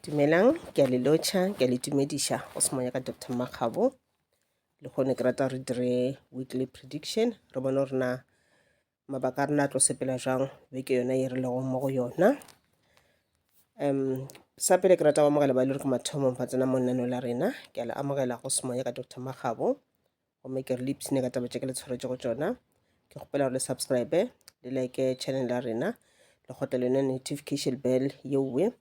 Dumelang, ke a le lotšha, ke a le tumediša go se moya ka Dr. Makgabo le gone ke rata re dire weekly prediction re bone gore na mabaka a rena a tlo sepela jang beke yona e re lego mo go yona. Sa pele ke rata go amogela ba ile re ke mathomo ba tsena mo nnano la rena ke a le amogela go se moya ka Dr. Makgabo gomme ke re le ipsene ka taba tše ke le tshwaretse go tšona ke kgopela gore le subscribe le like channel la rena le gotle le notification bell yeowe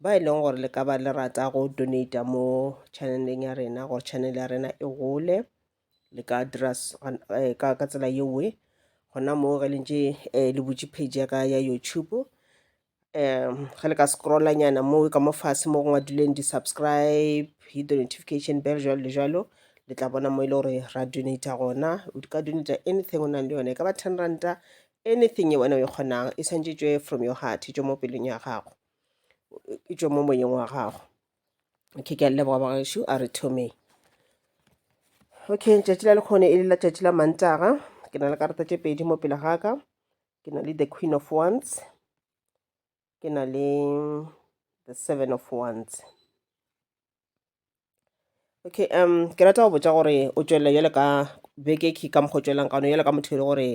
ba e leng gore le ka ba le rata go donate mo channeleng ya rena gore channel ya rena e gole le ka address ka tsela yeowe gona mo ge lentše le butše page ya ka ya YouTube ge le ka scrolla nyana mo ka mo fase mo go ngwadileng di-subscribe hit the notification bell jalo le jalo le tla bona mo e le gore ra donata gona o ka donata anything o nang le yone e ka ba 10 ranta anything e wena o e kgonang e santšetšwe from your heart e tšwe mo pelong ya gago e tšwe mo moyeng wa gago. Okay, ke a leboga bagešo a re thomeng. Okay, tšatši la lekgone e le la tšatši la mantaga ke na le karata tše pedi mo pele ga ka ke na le the Queen of Wands ke na le the Seven of Wands. Okay, ke rata go botša gore o tšwelela yale ka beke ka mokgwa o tšwelelang ka one yale ka motho e le gore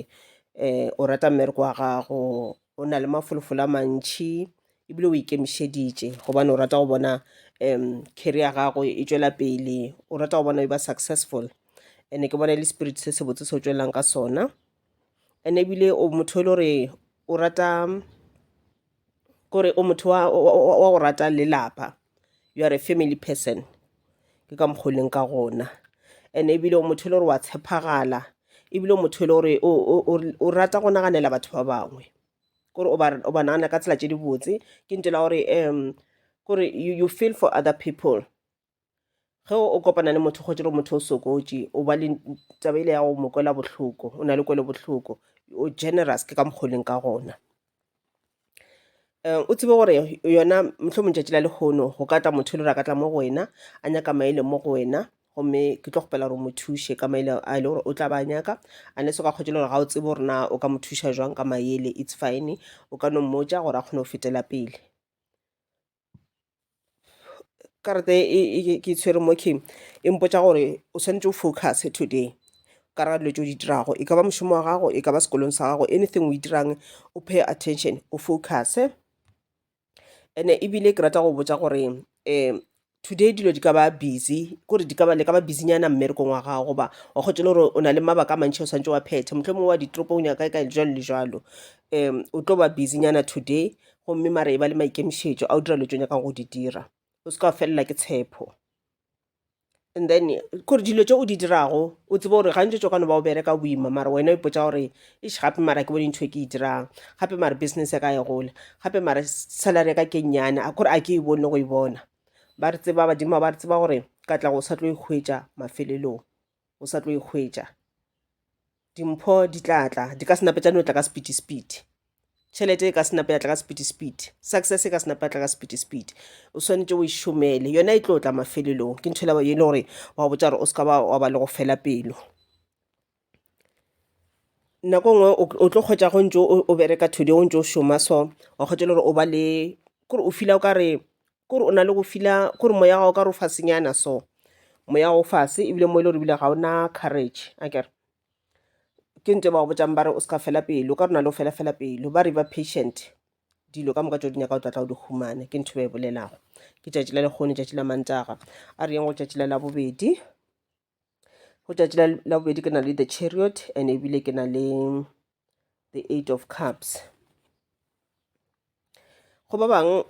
o rata mmereko wa gago o na le mafolofolo a mantšhi ebile o ikemišeditše gobane o rata go bona career ya gago e tšwela pele o rata go bona e ba successful ande ke bona le spirit se se botse se o tšwelelang ka sona ande ebile o motho e le gore o rata kore o motho wa go rata lelapa you are a family person ke ka mokgoleng ka gona ande ebile o motho e le gore wa tshepagala ebile o motho e le gore o rata go naganela batho ba bangwe kore o ba nagana ka tsela tše di botse ke ntela gore kore you feel for other people ge o kopana le motho go tšere motho o sokotše o ba le tabaile ya go mo kwela bohloko o na le kwele bohloko o generous ke ka mokgoleng ka gona o tsebe gore yona mohlomong tšatši la lekgono go ka tla motho le gore a ka tla mo go wena a nyaka maele mo go wena gomme ke tlo kgopela gore mo thuše ka maele a ile gore o tla ba nyaka unless o ka kgotse le gore ga o tsebe gore na o ka mo thuša jwang ka maele it's fine o ka no mmotša gore a kgone go fetela pele. Karata ke tshwere mo ke e mpotša gore o swanetše o focus today ka ra dilo tšeo di dirago e ka ba mošomo wa gago e ka ba sekolong sa gago anything o e dirang o pay attention o focus ene ebile ke rata go botša gore today dilo di ka ba busy kore le ka ba busynyana mmerekong wa gago goba wa kgotse le gore o na le mabaka a mantšhi o swantse wa phetha motlho mongwe wa ditoropong ya kae jalo le jalo o tlo ba busynyana today gomme mara e ba le maikemišetšo a o dira dilo tšo nyakang go di dira o se ka felela ke tshepo and then kore dilo tše o di dirago o tsebe gore gantši tšo ka no ba o bereka boima mara wena o ipotša gore eš gape mara ke bone ntho e ke e dirang gape mara business ya ka e gole gape mara salary ya ka ke nnyane a kore a ke e bone go e bona ba re tseba badimo ba re tseba gore ka tla go sa tlo ikhwetša mafelelong o sa tlo ikhwetša dimpho di tlatla di ka senapetša no tla ka speed tšhelete e ka senape ya tla ka speed success e ka senape ya tla ka speed o swanetše o išomele yona e tlo tla mafelelong ke ntho e le gore wa botša gore o ska ba wa ba le go fela pelo nako nngwe o tlo kgwetša go ntse o bereka today o ntse o šoma so wa kgwetša le gore o ba le kore o fila o kare kore o na le go fila kore moya ga o ka re o fasenyana so moya go fase ebile mo e le gore ebile ga o na courage a kere ke ntse ba go botsang ba re o ska fela pelo ka rona le o fela pelo ba re ba patient dilo ka moka tšo di nyaka o tlatla o di humane ke ntho ba e bolelago ke tšatši la lekgone tšatši la mantaga a re yeng go tšatši la labobedi go tšatši la labobedi ke na le the Chariot and ebile ke na le the 8 of Cups. Go ba bang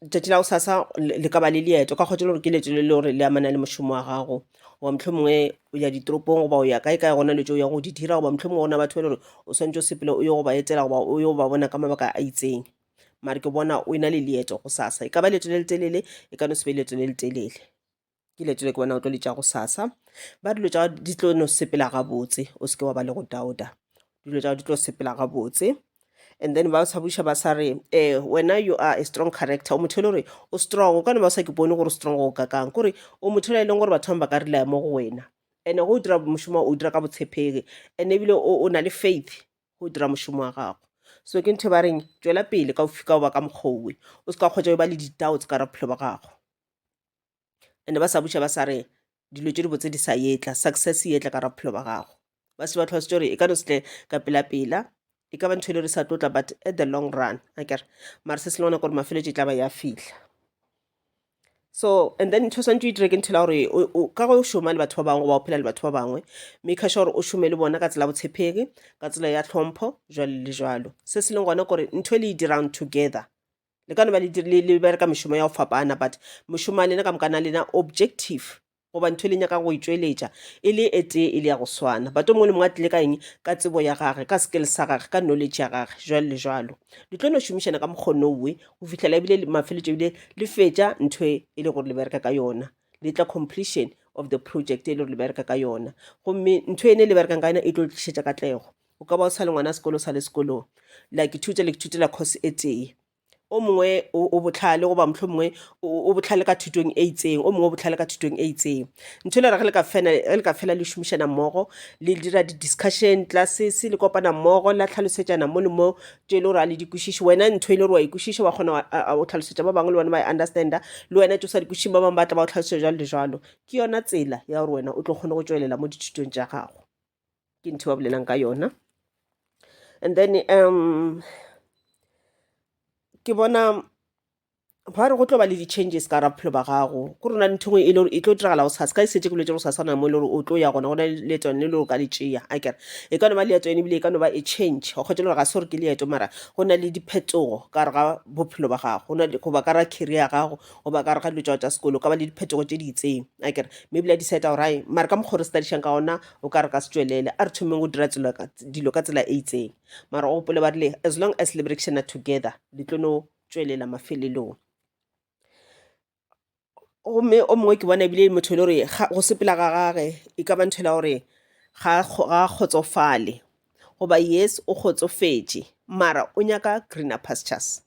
tšatši la go sasa le ka ba le leeto ka kgotse le gore ke leeto le le gore le amana le mošomo wa gago goba motlho mongwe o ya ditoropong goba o ya kae gona le tšeo ya go di dira goba motlho mongwe gona batho ba le gore o swantse o sepele o ye go ba etela goba o ye go ba bona ka mabaka a itseng mare ke bona o ena le leeto go sasa e ka ba leeto le le telele e ka no se be leeto le le telele ke leeto le ke bona o tlo le tša go sasa ba dilo tša di tlo no sepela gabotse o seke wa ba le go dauda dilo tša di tlo sepela gabotse and then ba sa buša ba sa re wena you are a strong character o motho le gore o strong o ka no ba sa ke bone gore strong go kakang kore o motho le e leng gore batho ba ka rilaya mo go wena ene go dira mošomo o dira ka botshepegi ene ebile o na le faith go dira mošomo wa gago so ke ntho ba reng tšwela pele ka o ba ka mokgowe o se ka kgwetša o ba le di-doubts ka ra bophelo ba gago and ba sa buša ba sa re dilo tše di botse di sa etla success e etla ka ra bophelo ba gago ba se ba tlhalositše gore e ka no setle ka pela e ka ba ntho e le re sa tlotla but at the long run a kere mare se se le gona gore mafeletše e tla ba ya fitlha so and then ntho santse o itire ke nthela gore ka go o šoma le batho ba bangwe ba o phela le batho ba bangwe make sure gore o šome le bona ka tsela botshepegi ka tsela ya tlhompho jalo le jalo se se leng gona gore ntho e le e dirang together le ka no ba le bereka mešomo ya go fapana but mošomo a lena ka mokana lena objective goba ntho e le nyaka go itšweletša e le e tee e le ya go swana but o mongwe le mongwe a tlile ka eng ka tsebo ya gage ka skill sa gage ka knowledge ya gage jalo le jalo le tlo no šomišana ka mokgonowe go fitlhela ebile mafeletšo ebile le fetša ntho e le gore le bereka ka yona le tla completion of the project e le gore le bereka ka yona gomme ntho ene le berekang ka yona e tlo tlišetša katlego o ka ba o sa le ngwana sekolo sa le sekolong like le ithutela course e tee o mongwe o botlhale goba motlho mongwe o botlhale ka thutong e itseng o mongwe o botlhale ka thutong e itseng ntho le rage le ka fela le šomišana mmogo le dira di-discussion classes le kopana mmogo la tlhalosetšana mo le mo tše e le gore a le dikwešiše wena ntho e le gore wa ikwešiša wa kgona o tlhalosetša ba bangwe le bona ba understanda le wena tšo sa dikwešišeng ba bangwe ba tla ba o tlhalosetša jalo le jalo ke yona tsela ya gore wena o tlo kgone go tšwelela mo dithutong tša gago ke ntho ba bolelang ka yona and then ke bona ba re go tlo ba le di-changes ka ra bophelo ba gago ko rona ntho ngwe e le gore e tlo diragala go sasa ka e setse ke letse go sasana mo e le gore o tlo ya gona go na le leeto le le gore ka le tšea a kere e ka no ba leeto ene ebile e ka no ba e change go kgwetse le gore ga se gore ke leeto mara go na le diphetogo ka re ga bophelo ba gago goba ka ra career ya gago goba ka re ga dilo tša tša sekolo ka ba le diphetogo tše di itseng a kere maybe la decide gore ai mare ka mokgwa re studišang ka gona o ka re ka se tswelele a re thomeng go dira dilo ka tsela e itseng mara o gopole ba rile as long as le berekešana together le tlo no tswelela mafelelong gomme o mongwe ke bona ebile motho le gore go sepela ga gage e ka ba ntho la gore ga kgotsofale goba yes o kgotsofetše mara o nyaka greener pastures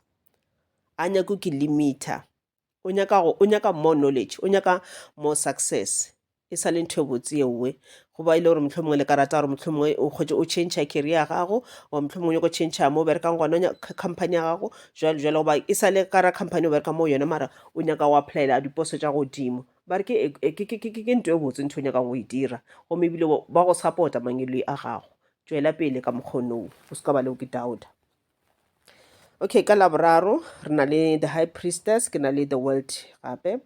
a nyako ke limiter o nyaka more knowledge o nyaka more success e sa le ntho e botse ewe goba ile gore motlho mongwe le ka rata gore motlho mongwe o kgwetse o change career ya gago o motlho mongwe go change mo o berekang gona company ya gago jalo goba e sa le ka ra company o bereka mo yona mara o nyaka o applyela diposo tša godimo ba re ke ntho e botse ntho o nyakang go e dira gomme ebile ba go support-a mangelo a gago tswela pele ka mokgonou o se ka ba le o ke dauta okay ka laboraro re na le the high priestess ke na le the world gape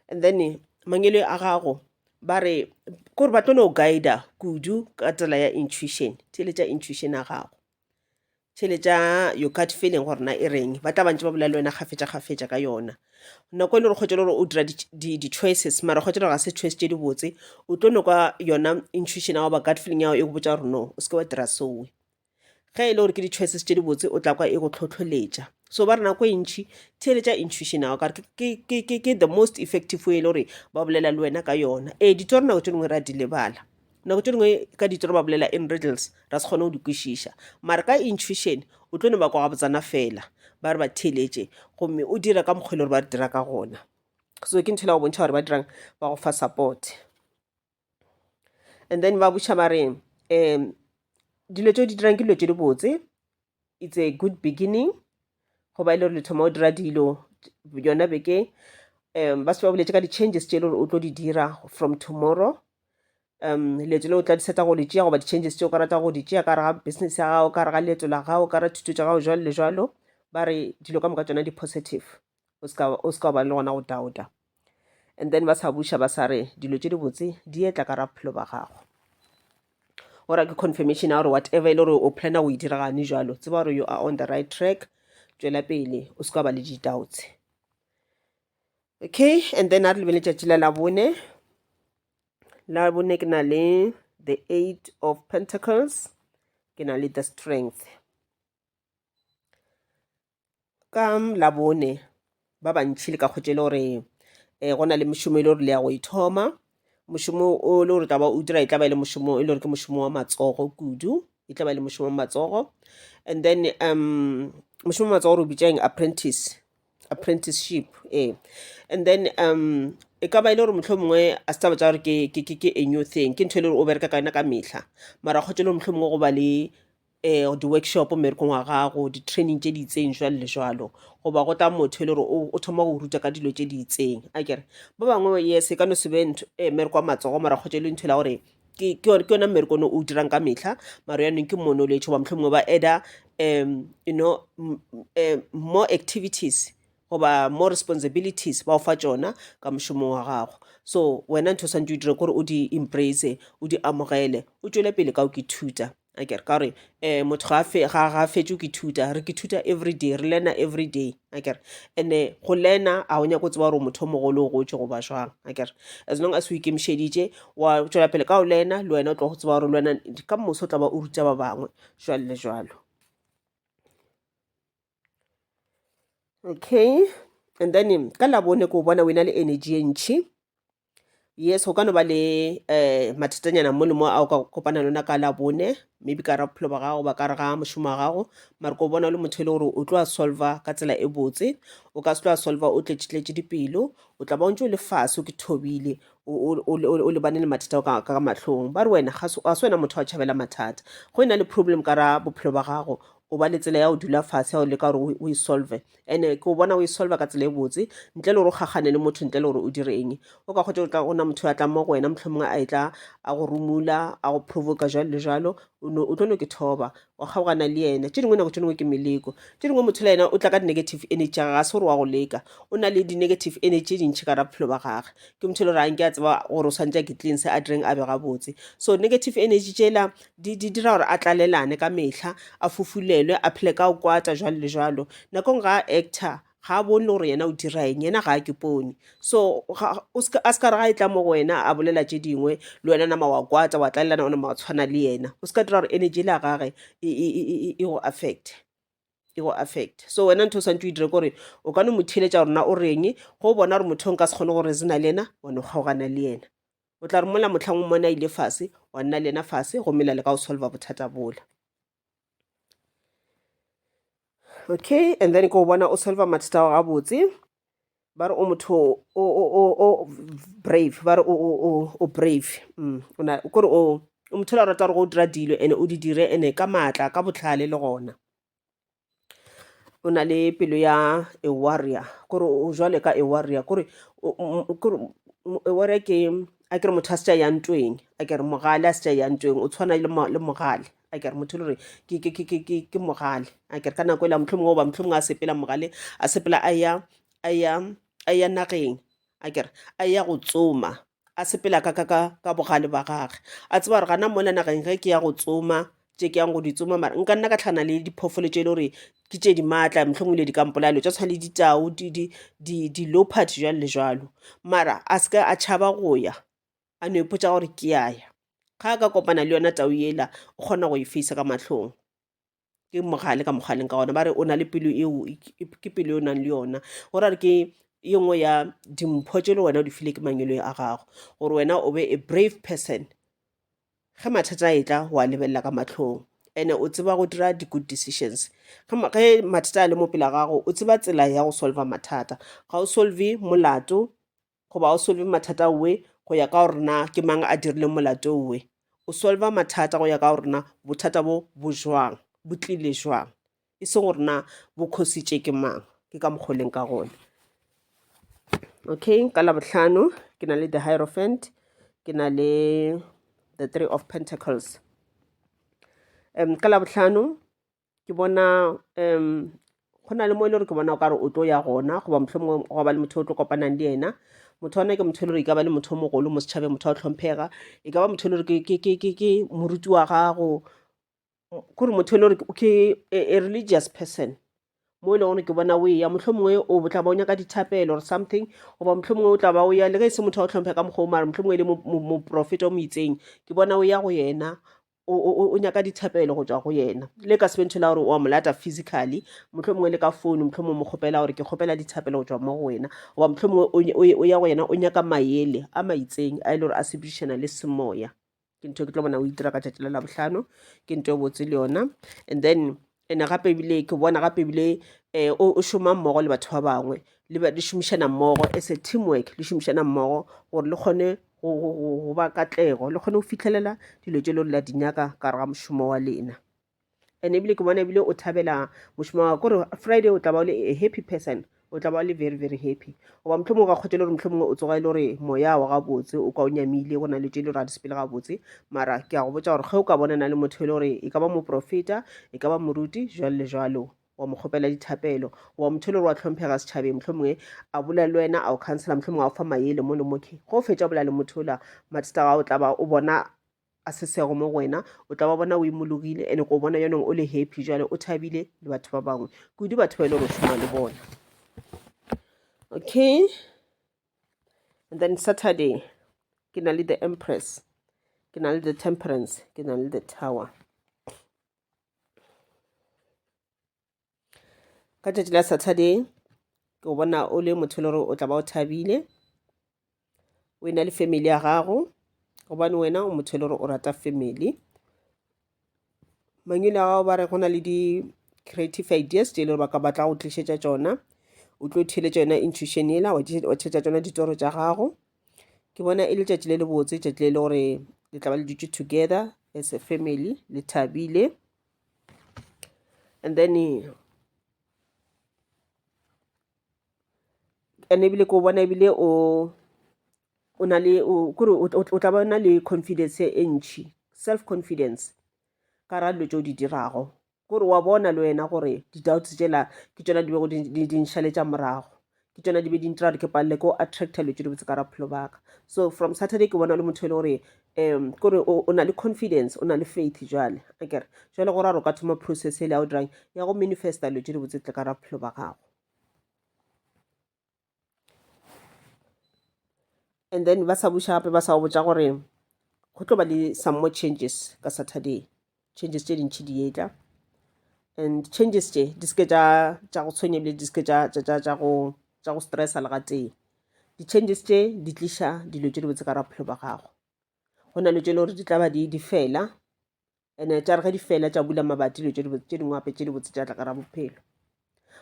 and then mangelo a gago ba re kore ba tlo no guida kudu ka tsela ya intuition theletša intuition ya gago theletša your gut feeling gore na e reng ba tla bantse ba bolela le wena kgafetša ka yona nako e le gore kgwetse le gore o dira di-choices mara kgwetse le gore ga se choice tše di botse o tlo no kwa yona intuition ya go ba gut feeling ya go e go botsa gore no o seke wa dira sowe ge e le gore ke di-choices tše di botse o tla kwa e go tlhotlholetša so ba re nako e ntšhi theletša intuition yago kare ke the most effective way e le gore ba bolela le wena ka yona ditoro nako tše dingwe re a di lebala nako tše dingwe ka ditoro ba bolela in riddles ra se kgone go di kwešiša mara ka intuition o tlo ne ba kwa gabotsana fela ba re ba theletše gomme o dira ka mokgwa le gore ba re dira ka gona so ke nthela go bontšha gore ba dirang ba go fa support and then ba botša ba re dilo tšeo di dirang ke dilo tše di botse it's a good beginning goba e le gore le thoma o dira dilo yona beke ba se ba boletse ka di-changes tše e le gore o tlo di dira from tomorrow leeto le o tla di seta go le tšea goba di-changes tšeo ka rata go di tšea ka re ga business ya gago ka re ga leeto la gago ka re thuto tša gago jalo le jalo ba re dilo ka moka tšona di-positive o seka ba le gona go dauta and then ba sa buša ba sa re dilo tše di botse di etla ka ra bophelo ba gago ora ke confirmation ya gore whatever e le gore o plana go e diragane jalo tseba gore you are on the right track tswela pele o seka ba le di-doubts okay and then a re lebe letšatši la labone ke na le the 8 of pentacles ke na le the strength ka labone ba bantšhi le ka kgwetse le gore go na le mošomo e le gore le ya go ithoma mošomo o le gore taba o dira e tla ba le mošomo e le gore ke mošomo wa matsogo kudu e tla ba le mošomo wa matsogo and then mošomo wa matsogo re o bitšang apprenticeship and then e ka ba e le gore motlho mongwe a se taba tša gore ke a new thing ke ntho e le gore o bereka ka yona ka mehla mara kgotse le motlho mongwe go ba le di-workshop mmerekong wa gago di-training tse di itseng jwalo le jwalo goba go tla motho e le gore o thoma go ruta ka dilo tse di itseng a kere ba bangwe yes ka no sebe mmereko wa matsogo mara go le ntho la gore ke yona mmereko ono o dirang ka metlha mara yanong ke monoletse goba motlho mongwe ba eda you know more activities goba more responsibilities ba o fa tsona ka mošomo wa gago so wena ntho santse o dire kore o di embrace o di amogele o tswele pele ka o ke thuta a kere ka gore motho ga a fetse o ke thuta re ke thuta every day re learna every day a kere and-e go learna a o nyako tseba gore motho o mogolo o gotse goba jwang a kere as long as o ikemišeditše wa tswela pele ka o learna le wena o tlo go tseba gore le wena ka moso o tla ba o ruta ba bangwe jwalo le jwalo. Okay, and then ka labone ko bona o na le energy e ntšhi yes go ka no ba le mathatanyana mo le mo a o ka kopana lona ka labone maybe ka ra bophelo ba gago ba ka re ga mošomo wa gago mare ko bona le motho e le gore o tlo a solva ka tsela e botse o ka se tlo a solva o tletše dipelo o tla ba o ntse o le fase o ke thobile o lebane le mathata ka matlhong ba re wena a se wena motho wa tšhabela mathata go ena le problem ka ra bophelo ba gago o ba le tsela ya o dula fase ya o leka gore o e solve and-e ke o bona o e solva ka tsela e botse ntle le gore o gagane le motho ntle le gore o direng o ka kgotse o na motho ya tla mo go wena motlho mongwe a e tla a go rumula a go provoka jalo le jalo o tlo no ke thoba wa kgaogana le ena tše dingwe nako tše dingwe ke meleko tše dingwe motho le ena o tla ka di-negative energy ga se gore wa go leka o na le di-negative energy dintšhi ka ra bophelo ba gage ke motho le gore anke a tseba gore o swantse a ke cleanse a direng a be gabotse so negative energy tšela di dira gore a tlalelane ka mehla a fufulelwe a phele ka o kwata jalo le jalo nakong ga actor ga a bone gore yena o dira eng yena ga a ke pone so a se ka re ga e tla mo go wena a bolela tše dingwe le wena nama wa kwata wa tlalelana o nama wa tshwana le yena o se ka dira gore energy le gage e go affect so wena ntho o santse o dire kore o ka no mo theletša gorena o reng go bona gore motho o nka se kgone gore zena le ena wa no kgaogana le yena o tla re mola motlhang o mona ile fase wa nna le ena fase go mela le ka o solva bothata bola. Okay, and then ko bona o solva mathata wa gabotse ba re o motho o brave ba re o brave kore o motho la rata gore go dira dilo and o di dire ene ka maatla ka botlhale le gona o na le pelo ya a warrior kore o jwale ka a warrior kore a warrior ke a kere motho a se tša yang tweng a kere mogale a se tša yang tweng o tshwana le mogale a kere motho le gore ke mogale a kere ka nako e la motlho mongwe goba motlho mongwe a sepela mogale a sepela a ya nageng a kere a ya go tsoma a sepela ka bogale ba gage a tseba gore gana mola nageng ge ke ya go tsoma tše ke yang go di tsoma mara nka nna ka tlhana le diphoofolo tše e le gore ke tše di maatla mohlomongwe le di kampolalo tša tshwana le ditau di-leopard jalo le jalo mara a seka a tšhaba go ya a no ipotsa gore ke yaya ga a ka kopana le yona tau yela o kgona go e face ka matlhong ke mogale ka mogaleng ka gona ba re o na le pelo eo ke pelo e o nang le yona gore a re ke ye nngwe ya dimpho tše le wena o di file ke mangelo a gago gore wena o be a brave person ge mathata a e tla wa lebelela ka matlhong and-e o tseba go dira di-good decisions ge mathata a le mo pele gago o tseba tsela ya go solva mathata ga o solve molato goba o solve mathata owe go ya ka gore na ke mang a dirile molato owe o solva mathata go ya ka gore na bothata bo jwang bo tlile jwang e se gore na bo khositše ke mang ke ka mokgoleng ka gona. Okay, ka labohlano ke na le the Hierophant ke na le the Three of Pentacles ka labohlano ke bona go na le mo e le gore ke bona o ka re o tlo ya gona goba mohlomongwe go ba le motho o tlo kopanang le ena motho wana ke motho e le gore e ka ba le motho o mogolo mo setšhabeng motho wa tlhomphega e ka ba motho e le gore ke moruti wa gago kore motho e le gore ke a religious person mo e le gore ke bona o ya mohlomongwe o tla ba o nyaka dithapelo or something goba mohlomongwe o tla ba o ya le ge e se motho wa o tlhomphe ka mokgwa o mare mohlomongwe e le moprofeta o mo itseng ke bona o ya go yena o nyaka dithapelo go tswa go yena le ka sebe ntho la gore o a molata physically mohlomongwe le ka phone mohlomongwe mo kgopela gore ke kgopela dithapelo go tswa mo go wena goba mohlomongwe o ya go yena o nyaka maele a maitseng a e le gore a sepedišana le semoya ke ntho ke tlo bona o itira ka tšatši la labohlano ke ntho e botse le yona and then ene gape ebile ke bona gape ebile o šoma mmogo le batho ba bangwe le šomišana mmogo as a teamwork le šomišana mmogo gore le kgone go ba katlego le kgone go fitlhelela dilo tše le gore la di nyaka ka re ga mošomo wa lena and ebile ke bona ebile o thabela mošomo wa kore Friday o tla ba o le a happy person, o tla ba o le very very happy goba mohlomongwe ka kgotse le gore mohlomongwe o tsoga e le gore moya wa gabotse o ka o nyamile go na le tse le gore a di sepele gabotse, mara ke a go botsa gore ge o ka bonana le motho e le gore e ka ba moprofeta, e ka ba moruti jalo le jalo, wa mo kgopela dithapelo, wa motho e le gore wa tlhomphega setšhabeng, mohlomongwe a bolela le wena, a o counsela, mohlomongwe a o fa maele mo le moke go o fetša bolela le motho ola, mathata ga o tla ba o bona a sesego mo go wena, o tla ba bona o imologile and ko bona yanong o le happy jale o thabile le batho ba bangwe kudu batho ba e le gore o šoma le bona. Okay, and then Saturday ke na le the Empress, ke na le the Temperance, ke na le the Tower. Ka tšatši la Saturday ke go bona o le motho le gore o tla ba o thabile, o ena le family ya gago gobane wena o motho le gore o rata family. Mangwele a gago ba re go na le di-creative ideas tse e le gore ba ka batla go tlišetša tšona, o tlo theletša yona intuition ela wa tšhetša tšona ditoro tša gago. Ke bona e le tšatši le le botse, tšatši le le gore le tla ba le dutše together as a family, le thabile. And then and ebile ko bona ebile o na le o tla ba na le confidence e ntšhi, self confidence ka ra dilo tšeo di dirago, kore wa bona le wena gore di-doubts tsela ke tšona di bego di nšhaletša morago, ke tšona di be di ntira gore ke palele ko attracta dilo tše di botse ka ra bophelo baka. So from Saturday ke bona le motho e le gore kore o na le confidence, o na le faith jale akere jale gore a re o ka thoma process ele ya o dirang ya go manifesta dilo tše di botse tle ka ra bophelo ba gago. And then ba sa buša gape ba sa go botša gore go tlo ba le some more changes ka Saturday, changes tše dintšhi di etla, and changes tše di seke tša go tshwenya ebile di seke tša go stressa le ga tee. Di-changes tše di tliša dilo tše di botse ka ra bophelo ba gago, go na le tše le gore di tla ba di fela, and tša re ge di fela tša bula mabati dilo tše dingwe gape tše di botse tša tla ka ra bophelo.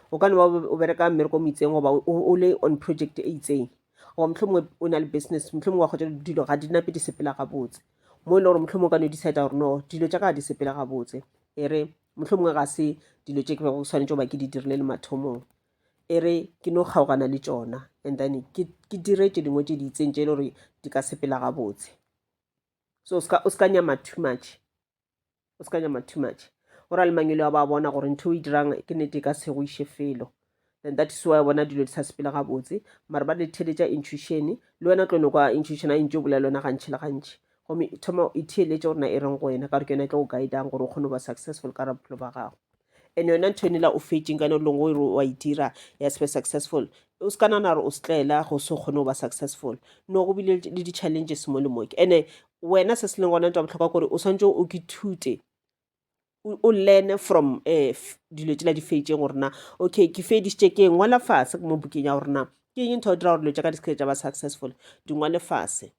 O ka no ba o bereka mmereko mo itseng goba o le on project e itseng, goba mohlomongwe o na le business, mohlomongwe wa kgotsa dilo ga di nape di sepela gabotse, mo e le gore mohlomongwe o ka no decide gore no dilo tša ka ga di sepela gabotse, e re mohlomongwe ga se dilo tše ke bego swanetše goba ke di dirile le mathomong, e re ke no kgaogana le tšona and then ke dire tše dingwe tše di itseng tše e le gore di ka sepela gabotse. So o ska nyama too much, o ska nyama too much, go ra le mangwele a ba bona gore ntho o e dirang ke nnete ka se go iše felo, then that is why bona dilo di sa sepela gabotse, mara ba le theletša intuition le wena tlo no kwa intuition a ntse o bolela lona gantšhi le gantšhi gomme thoma e theeletše gore na e reng go wena ka gore ke yona e tlo go guidang gore o kgone go ba successful ka ra bophelo ba gago. And yona ntho ene la o fetšeng ka no leng gore wa e dira ya se be successful, o se ka nana gore o setlaela go se kgone go ba successful, no go bile le di-challenges mo le moke, and wena se se leng gona ntwa botlhokwa kore o swantse o kethute o learn from dilo tšela di fetšeng gore na okay ke fedišitše ke ngwala fase mo bukeng ya gore na ke eng ntho o dira gore dilo tša ka di sekete tša ba successful, di ngwale fase,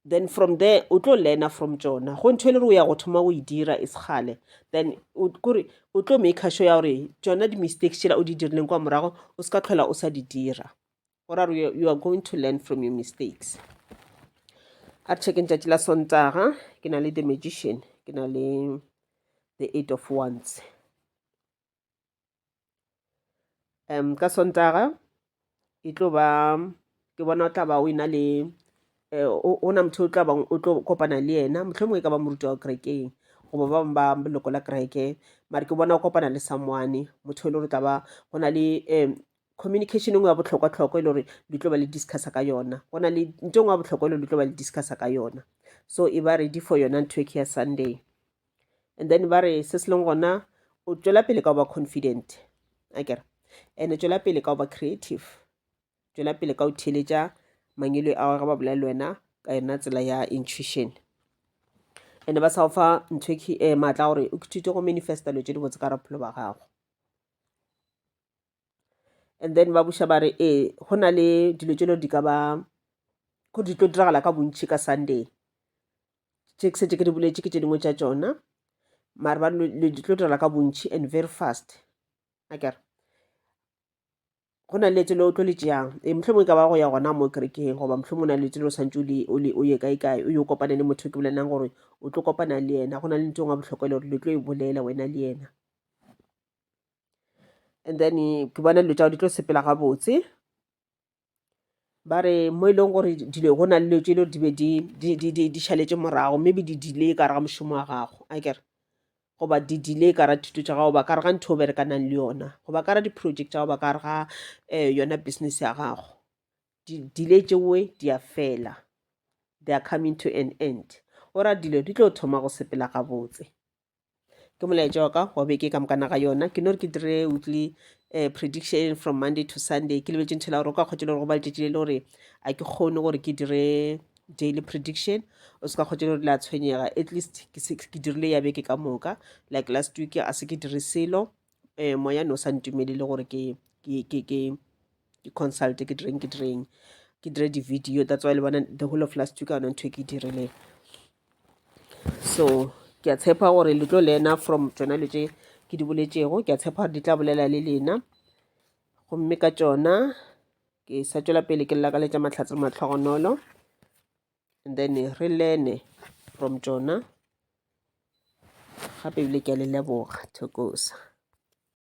then from there o tlo learna from tšona go ntho e le gore o ya go thoma go e dira e segale, then kore o tlo make sure ya gore tšona di-mistakes tšela o di dirileng kwa morago o se ka tlhola o sa di dira, gore you are going to learn from your mistakes. A re checkeng tšatši la Sontaga ke na le the Magician, ke na le the 8 of Wands. Ka Sontaga e tlo ba ke bona o tla ba o ena le o na motho o tla bang o tlo kopana le yena, mohlomongwe e ka ba moruti wa kerekeng goba ba bangwe ba leloko la kereke, mare ke bona o kopana le someone motho e le gore tla ba go na le communication engwe ya botlhokwa-tlhokwa e le gore le tlo ba le discussa ka yona, go na le ntho engwe ya botlhokwa e le gore le tlo ba le discussa ka yona, so e ba ready for yona ntho e ke ya Sunday. And then ba re se se leng gona o tšwela pele ka go ba confident akere, and tšwela pele ka go ba creative, tšwela pele ka go theeletša mangwele a ga ba bolela le wena ka yona tsela ya intuition, and ba sa go fa ntho maatla gore o thute go manifesta dilo tše di botse ka ra bophelo ba gago. And then ba buša ba re go na le dilo tše le di ka ba go di tlo diragala ka bontšhi ka Sunday, tše ke setse ke di boletše ke tše dingwe tša tšona, mare ba di tlo direla ka bontšhi and very fast akere, go na le tselo o tlo le tšeang mohlomong ka ba go ya gona mo kerekeng goba mohlomong na le tselo o santse o ye kae o ye o kopane le motho ke bolelang gore o tlo kopana le yena go na le ntho ngwe botlhokwa le gore le tlo e bolela wena le yena and then ke bona dilo tša di tlo sepela gabotse ba re mo e leng gore dilo go na le dilo tše le gore di šaletše morago maybe di delay ka re ga mošomo wa gago a kere goba di delay ka ra thuto tša gago ba ka re ga ntho o berekanang le yona goba ka ra di-project tša gago ba ka re ga yona business ya gago delay tšewe di a fela, they are coming to an end ora dilo di tlo thoma go sepela gabotse ke molaetša wa ka wa beke ka mokana ga yona ke no re ke dire weekly prediction from Monday to Sunday ke lebetse ntho la gore o ka kgotse le gore go ba letšetši le gore a ke kgone gore ke dire daily prediction o se ka kgotse le gore le a tshwenyega at least ke dirile ya beke ka moka like last week a se ke dire selo moya no sa ntumele le gore ke consult ke dire di-video that's why le bona the whole of last week a ona ntho e ke dirileng so ke a tshepa gore le tlo learna from tsona le tše ke di boletšego ke a tshepa gore di tla bolela le lena gomme ka tšona ke sa tšwela pele ke lakaletša mahlatse matlhogonolo and then re learne from tšona gape ebile ke a le leboga thokosa